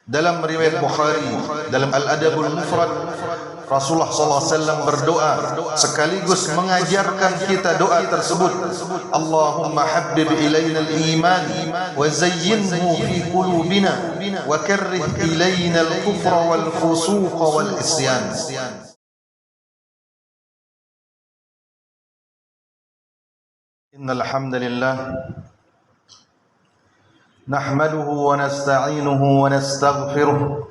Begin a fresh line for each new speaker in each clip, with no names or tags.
Dalam riwayat Bukhari, dalam Al-Adabul Mufrad, Rasulullah SAW berdoa sekaligus mengajarkan kita doa tersebut. Allahumma habbib ilaina al-iman wa zayyinhu fi qulubina wa karrih ilaina al-kufra wal fusuqa wal isyan. Innal hamdalillah nahmaduhu wa nasta'inuhu wa nastaghfiruh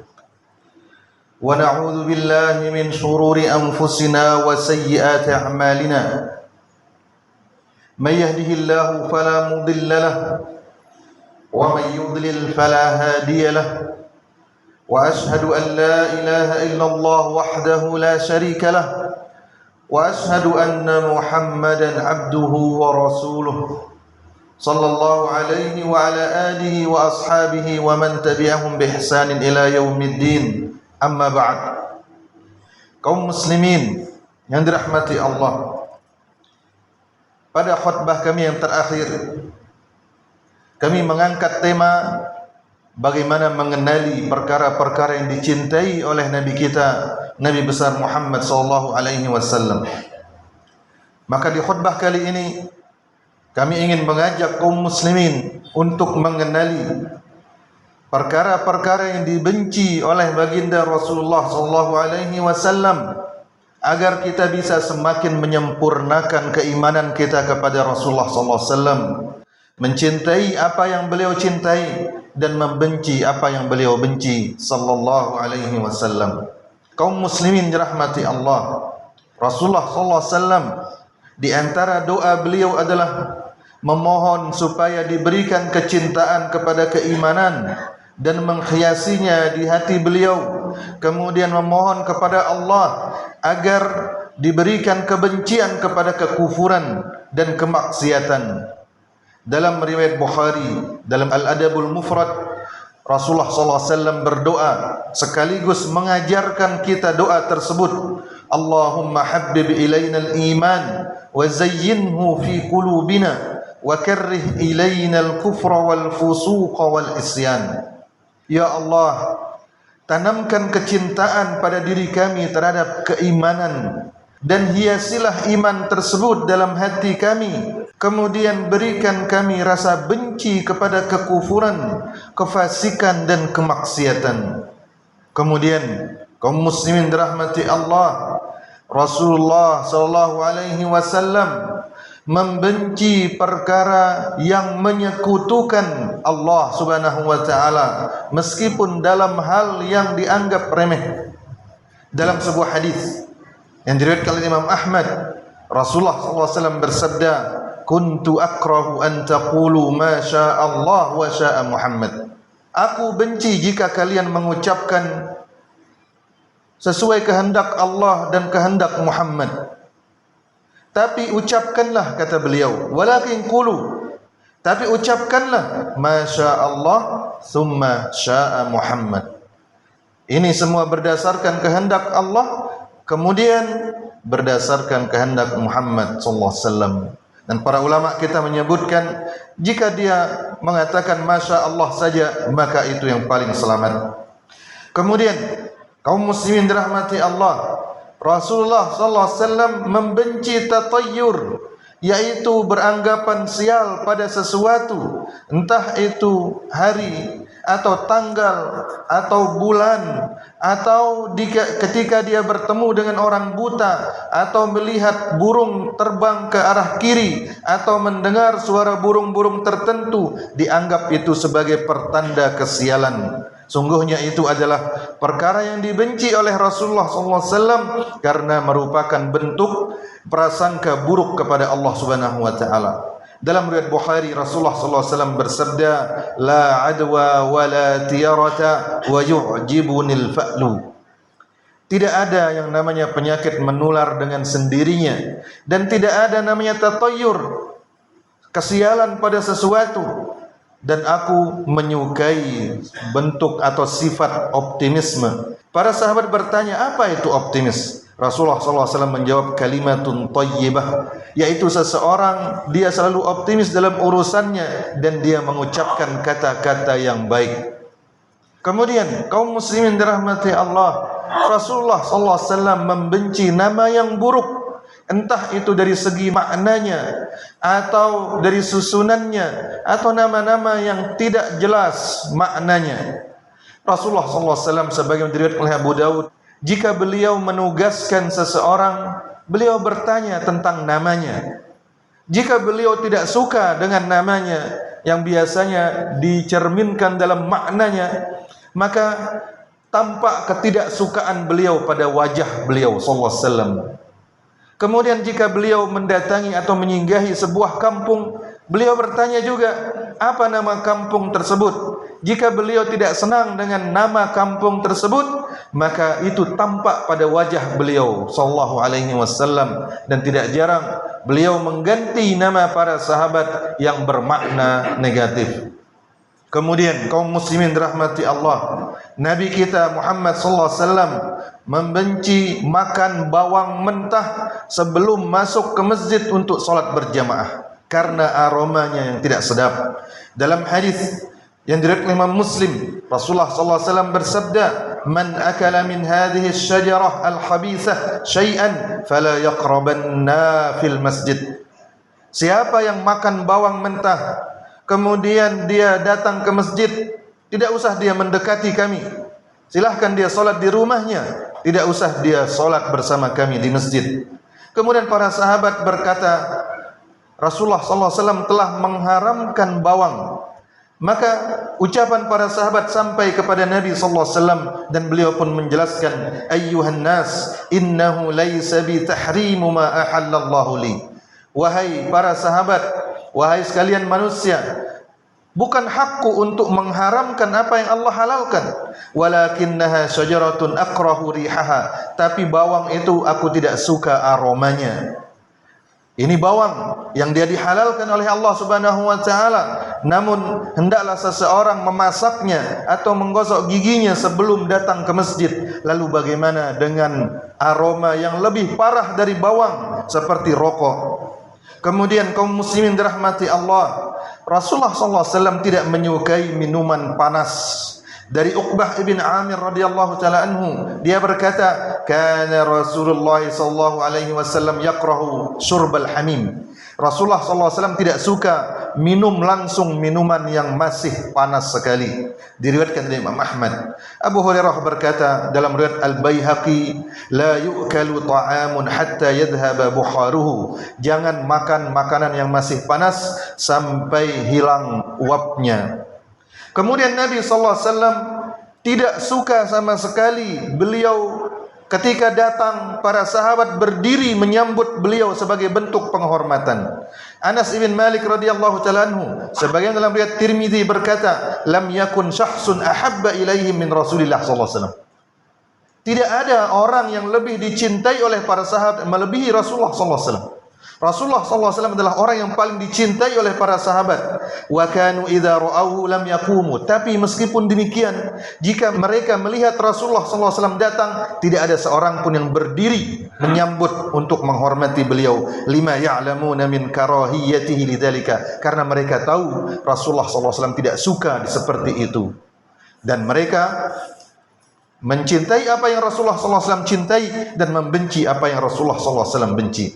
wa na'udzu billahi min shururi anfusina wa sayyiati a'malina. May yahdihillahu fala mudilla lahu wa may yudlil fala hadiya lahu. Wa ashhadu an la ilaha illallah wahdahu la sharika lahu wa ashhadu anna Muhammadan 'abduhu wa rasuluh. Sallallahu alaihi wa ala alihi wa ashabihi wa man tabi'ahum bi ihsanin ila yaumiddin. Amma ba'd. Kaum muslimin yang dirahmati Allah, pada khutbah kami yang terakhir kami mengangkat tema bagaimana mengenali perkara-perkara yang dicintai oleh Nabi kita, Nabi besar Muhammad sallallahu alaihi wasallam. Maka di khutbah kali ini kami ingin mengajak kaum muslimin untuk mengenali perkara-perkara yang dibenci oleh baginda Rasulullah sallallahu alaihi wasallam agar kita bisa semakin menyempurnakan keimanan kita kepada Rasulullah sallallahu alaihi wasallam, mencintai apa yang beliau cintai dan membenci apa yang beliau benci sallallahu alaihi wasallam. Kaum muslimin dirahmati Allah, Rasulullah sallallahu alaihi wasallam di antara doa beliau adalah memohon supaya diberikan kecintaan kepada keimanan dan menghiasinya di hati beliau, kemudian memohon kepada Allah agar diberikan kebencian kepada kekufuran dan kemaksiatan. Dalam riwayat Bukhari, dalam Al-Adabul Mufrad, Rasulullah SAW berdoa sekaligus mengajarkan kita doa tersebut. Allahumma habbib ilaina al-iman wa zayyinhu fi qulubina wa karrih ilaina al-kufra wal fusuqa wal isyan. Ya Allah, tanamkan kecintaan pada diri kami terhadap keimanan dan hiasilah iman tersebut dalam hati kami. Kemudian berikan kami rasa benci kepada kekufuran, kefasikan dan kemaksiatan. Kemudian kaum muslimin dirahmati Allah, Rasulullah sallallahu alaihi wasallam membenci perkara yang menyekutukan Allah Subhanahu wa taala meskipun dalam hal yang dianggap remeh. Dalam sebuah hadis yang diriwayatkan oleh Imam Ahmad, Rasulullah SAW bersabda, "Kuntu akrahu an taqulu ma syaa Allah wa syaa Muhammad." Aku benci jika kalian mengucapkan sesuai kehendak Allah dan kehendak Muhammad. Tapi ucapkanlah, kata beliau, walakin qulu, tapi ucapkanlah ma syaa Allah thumma syaa Muhammad. Ini semua berdasarkan kehendak Allah, kemudian berdasarkan kehendak Muhammad sallallahu alaihi wasallam. Dan para ulama kita menyebutkan jika dia mengatakan masya Allah saja, maka itu yang paling selamat. Kemudian kaum muslimin dirahmati Allah, Rasulullah sallallahu alaihi wasallam membenci tatayyur, yaitu beranggapan sial pada sesuatu, entah itu hari atau tanggal atau bulan, atau ketika dia bertemu dengan orang buta, atau melihat burung terbang ke arah kiri, atau mendengar suara burung-burung tertentu, dianggap itu sebagai pertanda kesialan. Sungguhnya itu adalah perkara yang dibenci oleh Rasulullah SAW karena merupakan bentuk prasangka buruk kepada Allah Subhanahu wa taala. Dalam riwayat Bukhari, Rasulullah SAW bersabda, "La adwa wa la tiyarata wa yu'jibunil fa'lu." Tidak ada yang namanya penyakit menular dengan sendirinya, dan tidak ada namanya tatayyur, kesialan pada sesuatu. Dan aku menyukai bentuk atau sifat optimisme. Para sahabat bertanya, apa itu optimis? Rasulullah SAW menjawab, kalimatun thayyibah, yaitu seseorang dia selalu optimis dalam urusannya dan dia mengucapkan kata-kata yang baik. Kemudian kaum muslimin dirahmati Allah, Rasulullah sallallahu alaihi wasallam membenci nama yang buruk, entah itu dari segi maknanya atau dari susunannya atau nama-nama yang tidak jelas maknanya. Rasulullah sallallahu alaihi wasallam sebagaimana diriwayatkan oleh Abu Daud, jika beliau menugaskan seseorang, beliau bertanya tentang namanya. Jika beliau tidak suka dengan namanya yang biasanya dicerminkan dalam maknanya, maka tampak ketidaksukaan beliau pada wajah beliau sallallahu alaihi wasallam. Kemudian jika beliau mendatangi atau menyinggahi sebuah kampung, beliau bertanya juga apa nama kampung tersebut. Jika beliau tidak senang dengan nama kampung tersebut, maka itu tampak pada wajah beliau sallallahu alaihi wasallam, dan tidak jarang beliau mengganti nama para sahabat yang bermakna negatif. Kemudian kaum muslimin dirahmati Allah, Nabi kita Muhammad sallallahu alaihi wasallam membenci makan bawang mentah sebelum masuk ke masjid untuk salat berjamaah karena aromanya yang tidak sedap. Dalam hadis yang diriwayatkan Imam Muslim, Rasulullah sallallahu alaihi wasallam bersabda, "Man akala min hadhihi asy-syajarah al-khabithah syai'an fala yaqrabanna fil masjid." Siapa yang makan bawang mentah kemudian dia datang ke masjid, tidak usah dia mendekati kami. Silahkan dia salat di rumahnya, tidak usah dia salat bersama kami di masjid. Kemudian para sahabat berkata, Rasulullah sallallahu alaihi wasallam telah mengharamkan bawang. Maka ucapan para sahabat sampai kepada Nabi sallallahu alaihi wasallam, dan beliau pun menjelaskan, ayyuhan nas innahu laisa bi tahrimu ma ahallallahu li. Wahai para sahabat, wahai sekalian manusia, bukan hakku untuk mengharamkan apa yang Allah halalkan, walakinnaha syajaratun akrahu rihaha, tapi bawang itu aku tidak suka aromanya. Ini bawang yang dia dihalalkan oleh Allah Subhanahu wa taala, namun hendaklah seseorang memasaknya atau menggosok giginya sebelum datang ke masjid. Lalu bagaimana dengan aroma yang lebih parah dari bawang seperti rokok? Kemudian kaum muslimin dirahmati Allah, Rasulullah sallallahu alaihi wasallam tidak menyukai minuman panas. Dari Uqbah ibn Amir radhiyallahu taala anhu, dia berkata, kana Rasulullah sallallahu alaihi wasallam yakrahu syurbal hamim. Rasulullah sallallahu alaihi wasallam tidak suka minum langsung minuman yang masih panas sekali. Diriwayatkan oleh Imam Ahmad. Abu Hurairah berkata dalam riwayat Al-Baihaqi, la yu'kalu ta'amun hatta yadhhaba bukharuhu. Jangan makan makanan yang masih panas sampai hilang uapnya. Kemudian Nabi sallallahu alaihi wasallam tidak suka sama sekali beliau ketika datang para sahabat berdiri menyambut beliau sebagai bentuk penghormatan. Anas ibn Malik radhiyallahu taala anhu sebagian dalam riwayat Tirmizi berkata, lam yakun syahsun ahabba ilaihi min Rasulillah sallallahu alaihi wasallam. Tidak ada orang yang lebih dicintai oleh para sahabat melebihi Rasulullah sallallahu alaihi wasallam. Rasulullah sallallahu alaihi wasallam adalah orang yang paling dicintai oleh para sahabat. Wa kanu idza ra'awhu lam yaqumu. Tapi meskipun demikian, jika mereka melihat Rasulullah sallallahu alaihi wasallam datang, tidak ada seorang pun yang berdiri menyambut untuk menghormati beliau. Lima ya'lamuna min karahiyatihi lidzalika. Karena mereka tahu Rasulullah sallallahu alaihi wasallam tidak suka seperti itu. Dan mereka mencintai apa yang Rasulullah sallallahu alaihi wasallam cintai dan membenci apa yang Rasulullah sallallahu alaihi wasallam benci.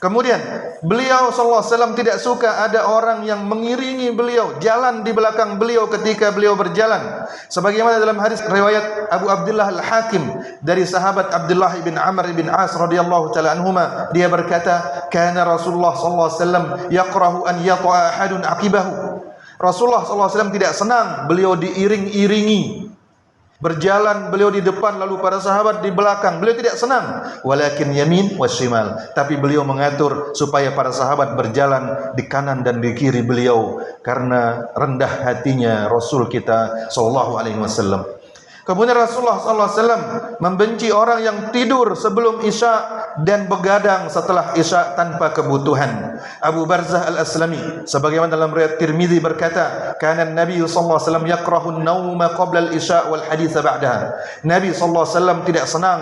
Kemudian beliau sallallahu alaihi wasallam tidak suka ada orang yang mengiringi beliau, jalan di belakang beliau ketika beliau berjalan. Sebagaimana dalam hadis riwayat Abu Abdullah Al-Hakim dari sahabat Abdullah bin Amr bin As radhiyallahu taala anhuma, dia berkata, kana Rasulullah sallallahu alaihi wasallam yakrahu an yata'a ahadun aqibahu. Rasulullah sallallahu alaihi wasallam tidak senang beliau diiring-iringi. Berjalan beliau di depan lalu para sahabat di belakang. Beliau tidak senang. Walakin yamin wasyimal. Tapi beliau mengatur supaya para sahabat berjalan di kanan dan di kiri beliau karena rendah hatinya Rasul kita sallallahu alaihi wasallam. Kemudian Rasulullah sallallahu alaihi wasallam membenci orang yang tidur sebelum Isya dan begadang setelah Isya tanpa kebutuhan. Abu Barzah Al-Aslami sebagaimana dalam riwayat Tirmizi berkata, kana Nabi sallallahu alaihi wasallam yakrahu an-nauma qabla al-Isya wal hadits ba'daha. Nabi sallallahu alaihi wasallam tidak senang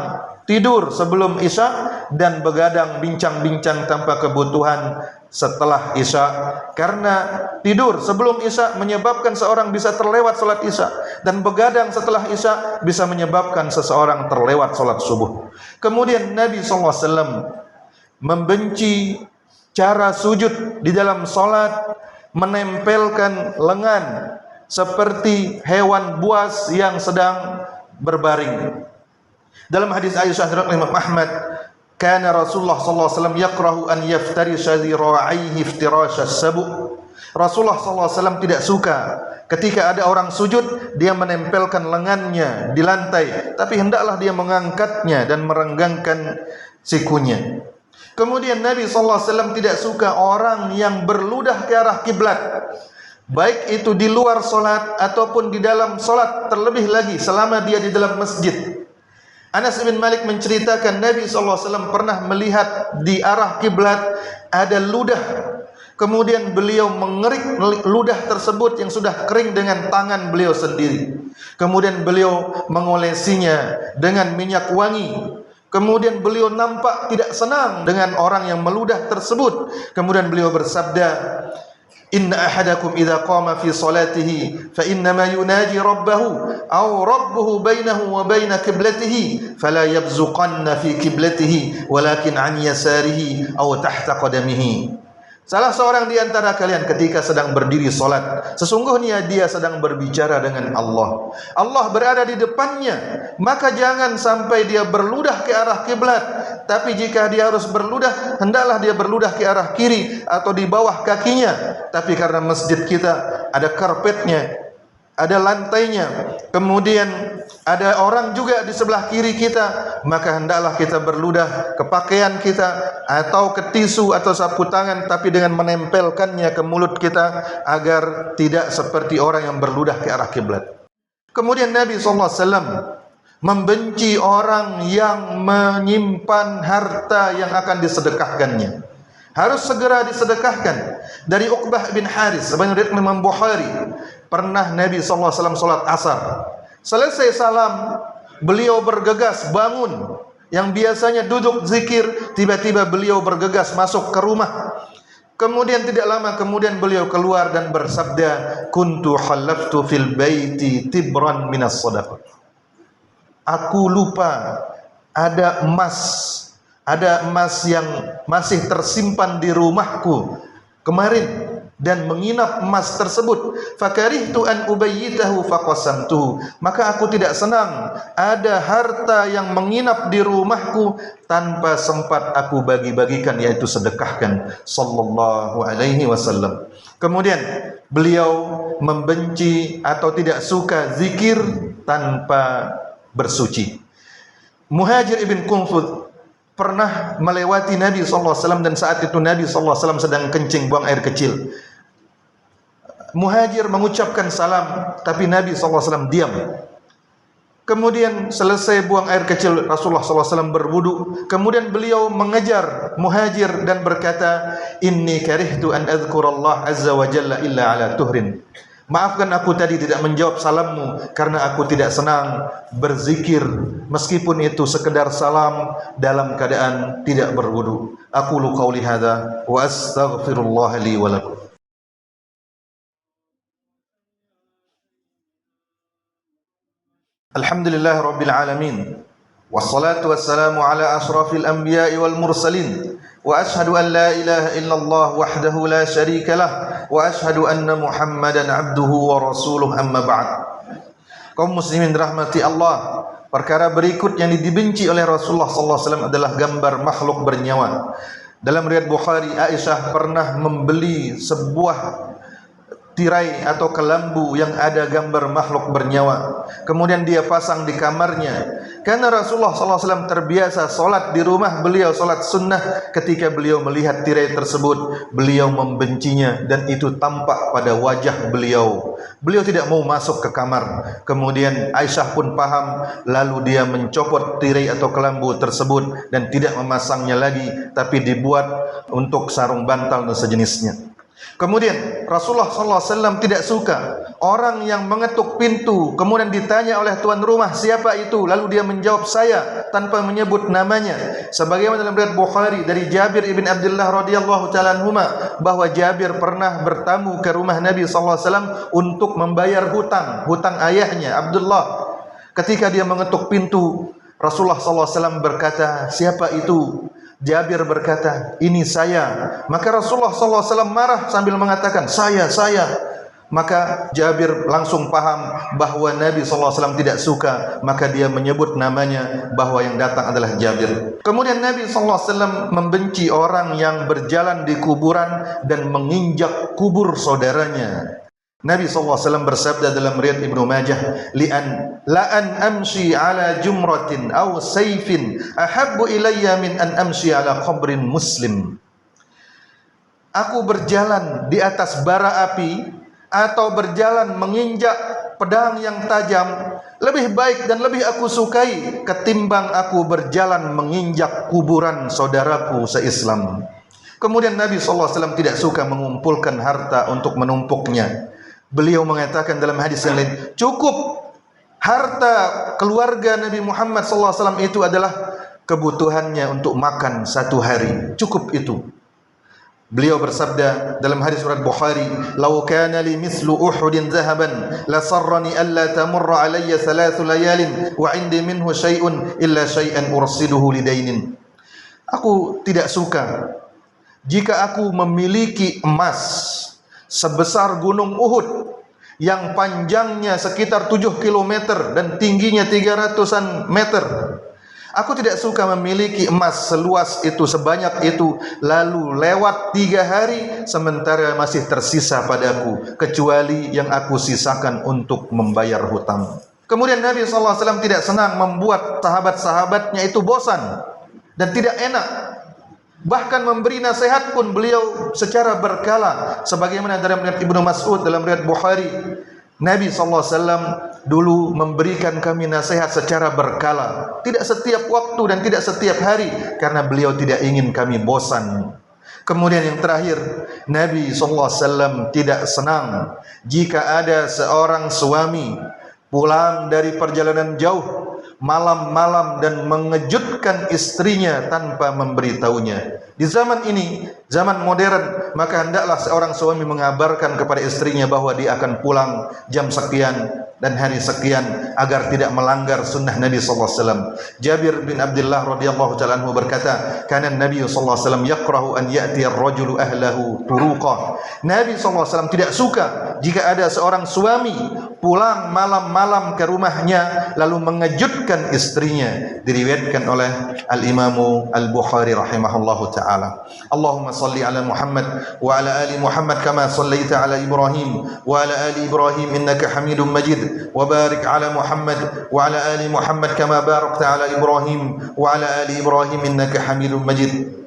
tidur sebelum Isya, dan begadang bincang-bincang tanpa kebutuhan setelah Isya. Karena tidur sebelum Isya menyebabkan seorang bisa terlewat salat Isya, dan begadang setelah Isya bisa menyebabkan seseorang terlewat salat subuh. Kemudian Nabi SAW membenci cara sujud di dalam salat, menempelkan lengan seperti hewan buas yang sedang berbaring. Dalam hadis Aisyah riwayat Imam Ahmad, kana Rasulullah sallallahu alaihi wasallam yakrahu an yaftarisha dhira'aihi iftirasha as-sabu'. Rasulullah sallallahu alaihi wasallam tidak suka ketika ada orang sujud dia menempelkan lengannya di lantai, tapi hendaklah dia mengangkatnya dan merenggangkan sikunya. Kemudian Nabi sallallahu alaihi wasallam tidak suka orang yang berludah ke arah kiblat, baik itu di luar salat ataupun di dalam salat, terlebih lagi selama dia di dalam masjid. Anas bin Malik menceritakan Nabi SAW pernah melihat di arah kiblat ada ludah. Kemudian beliau mengerik ludah tersebut yang sudah kering dengan tangan beliau sendiri. Kemudian beliau mengolesinya dengan minyak wangi. Kemudian beliau nampak tidak senang dengan orang yang meludah tersebut. Kemudian beliau bersabda, inna ahadakum idza qama fi salatihi fa innama yunaji rabbahu aw rabbuhu bainahu wa baina qiblatihi fala yabzuqanna fi qiblatihi walakin an yasarihi aw tahta qadamihi. Salah seorang di antara kalian ketika sedang berdiri salat, sesungguhnya dia sedang berbicara dengan Allah. Allah berada di depannya, maka jangan sampai dia berludah ke arah kiblat. Tapi jika dia harus berludah, hendaklah dia berludah ke arah kiri atau di bawah kakinya. Tapi karena masjid kita ada karpetnya, ada lantainya, kemudian ada orang juga di sebelah kiri kita, maka hendaklah kita berludah ke pakaian kita atau ke tisu atau sapu tangan, tapi dengan menempelkannya ke mulut kita agar tidak seperti orang yang berludah ke arah kiblat. Kemudian Nabi SAW membenci orang yang menyimpan harta yang akan disedekahkannya. Harus segera disedekahkan. Dari Uqbah bin Haris, sebenarnya Imam Bukhari, pernah Nabi SAW salat asar. Selesai salam, beliau bergegas bangun. Yang biasanya duduk zikir, tiba-tiba beliau bergegas masuk ke rumah. Kemudian tidak lama kemudian beliau keluar dan bersabda, kuntu halaftu fil baiti tibran minas sadaqah. Aku lupa ada emas yang masih tersimpan di rumahku kemarin dan menginap emas tersebut. Fakarihtu an ubayyitahu faqasamtuhu. Maka aku tidak senang ada harta yang menginap di rumahku tanpa sempat aku bagi-bagikan, yaitu sedekahkan. Sallallahu alaihi wasallam. Kemudian beliau membenci atau tidak suka zikir tanpa bersuci. Muhajir ibn Qunfud pernah melewati Nabi SAW dan saat itu Nabi SAW sedang kencing, buang air kecil. Muhajir mengucapkan salam, tapi Nabi SAW diam. Kemudian selesai buang air kecil, Rasulullah SAW berwudu. Kemudian beliau mengejar Muhajir dan berkata, inni karihtu an adhkurallah azza wa jalla illa ala tuhrin. Maafkan aku tadi tidak menjawab salammu karena aku tidak senang berzikir meskipun itu sekedar salam dalam keadaan tidak berwudu. Aqulu qauli hadza wa astaghfirullah li wa lakum. Alhamdulillah rabbil alamin. Wassalatu wassalamu ala ashrafil anbiya'i wal mursalin. Wa ashhadu an la ilaha illallah wahdahu la syarika lah. Wa ashhadu anna Muhammadan abduhu wa rasuluh, amma ba'd. Kaum muslimin rahmati Allah, perkara berikut yang dibenci oleh Rasulullah sallallahu alaihi wasallam adalah gambar makhluk bernyawa. Dalam riwayat Bukhari, Aisyah pernah membeli sebuah tirai atau kelambu yang ada gambar makhluk bernyawa. Kemudian dia pasang di kamarnya. Karena Rasulullah SAW terbiasa solat di rumah beliau, solat sunnah. Ketika beliau melihat tirai tersebut, beliau membencinya dan itu tampak pada wajah beliau. Beliau tidak mau masuk ke kamar. Kemudian Aisyah pun paham, lalu dia mencopot tirai atau kelambu tersebut dan tidak memasangnya lagi, tapi dibuat untuk sarung bantal dan sejenisnya. Kemudian Rasulullah SAW tidak suka orang yang mengetuk pintu, kemudian ditanya oleh tuan rumah, siapa itu? Lalu dia menjawab, saya, tanpa menyebut namanya. Sebagaimana dalam riwayat Bukhari dari Jabir ibn Abdullah radhiyallahu ta'ala anhuma, bahwa Jabir pernah bertamu ke rumah Nabi SAW untuk membayar hutang ayahnya Abdullah. Ketika dia mengetuk pintu, Rasulullah SAW berkata, siapa itu? Jabir berkata, ini saya. Maka Rasulullah SAW marah sambil mengatakan, saya. Maka Jabir langsung paham bahwa Nabi SAW tidak suka, maka dia menyebut namanya bahwa yang datang adalah Jabir. Kemudian Nabi SAW membenci orang yang berjalan di kuburan dan menginjak kubur saudaranya. Nabi SAW bersabda dalam riwayat Ibnu Majah, la'an amshi ala jumratin aw sayfin ahabbu ilayya min an amshi ala qabrin muslim. Aku berjalan di atas bara api atau berjalan menginjak pedang yang tajam lebih baik dan lebih aku sukai ketimbang aku berjalan menginjak kuburan saudaraku se-Islam. Kemudian Nabi SAW tidak suka mengumpulkan harta untuk menumpuknya. Beliau mengatakan dalam hadis yang lain, cukup harta keluarga Nabi Muhammad SAW itu adalah kebutuhannya untuk makan satu hari. Cukup itu. Beliau bersabda dalam hadis riwayat Bukhari, "Lau kana li mithlu Uhudin dhahaban la sarrani alla tamurra alayya 3 layalin wa 'indi minhu syai'un illa syai'an ursiluhu lidainin." Aku tidak suka jika aku memiliki emas sebesar gunung Uhud yang panjangnya sekitar 7 km dan tingginya 300-an meter. Aku tidak suka memiliki emas seluas itu, sebanyak itu, lalu lewat 3 hari sementara masih tersisa padaku, kecuali yang aku sisakan untuk membayar hutang. Kemudian Nabi SAW tidak senang membuat sahabat-sahabatnya itu bosan dan tidak enak. Bahkan memberi nasihat pun beliau secara berkala. Sebagaimana dalam riwayat Ibnu Mas'ud dalam riwayat Bukhari, Nabi SAW dulu memberikan kami nasihat secara berkala, tidak setiap waktu dan tidak setiap hari, karena beliau tidak ingin kami bosan. Kemudian yang terakhir, Nabi SAW tidak senang jika ada seorang suami pulang dari perjalanan jauh malam-malam dan mengejutkan istrinya tanpa memberitahunya. Di zaman ini, zaman modern, maka hendaklah seorang suami mengabarkan kepada istrinya bahwa dia akan pulang jam sekian dan hari sekian agar tidak melanggar sunnah Nabi SAW. Jabir bin Abdullah radhiyallahu ta'ala anhu berkata, "Kana Nabi SAW yakrahu an ya'ti ar-rajulu ahlahu turuqah." Nabi SAW tidak suka jika ada seorang suami pulang malam-malam ke rumahnya lalu mengejutkan istrinya. Diriwayatkan oleh Al-Imamu Al-Bukhari rahimahullahu ta'ala. Allahumma salli ala Muhammad wa ala ali Muhammad kama sallaita ala Ibrahim wa ala ali Ibrahim innaka Hamidum Majid. وبارك على محمد وعلى آل محمد كما باركت على إبراهيم وعلى آل إبراهيم إنك حميد مجيد.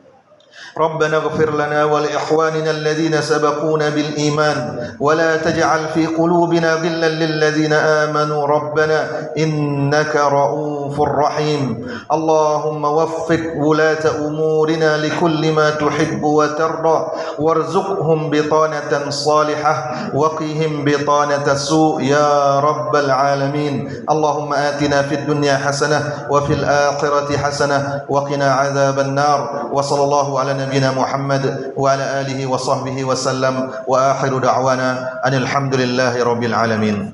ربنا اغفر لنا ولإخواننا الذين سبقونا بالإيمان ولا تجعل في قلوبنا غلا للذين آمنوا ربنا إنك رؤوف رحيم. اللهم وفق ولاة أمورنا لكل ما تحب وترضى وارزقهم بطانة صالحة وقهم بطانة السوء يا رب العالمين. اللهم آتنا في الدنيا حسنة وفي الآخرة حسنة وقنا عذاب النار. وصلى الله على نبينا محمد وعلى آله وصحبه وسلم وآخر دعوانا أن الحمد لله رب العالمين.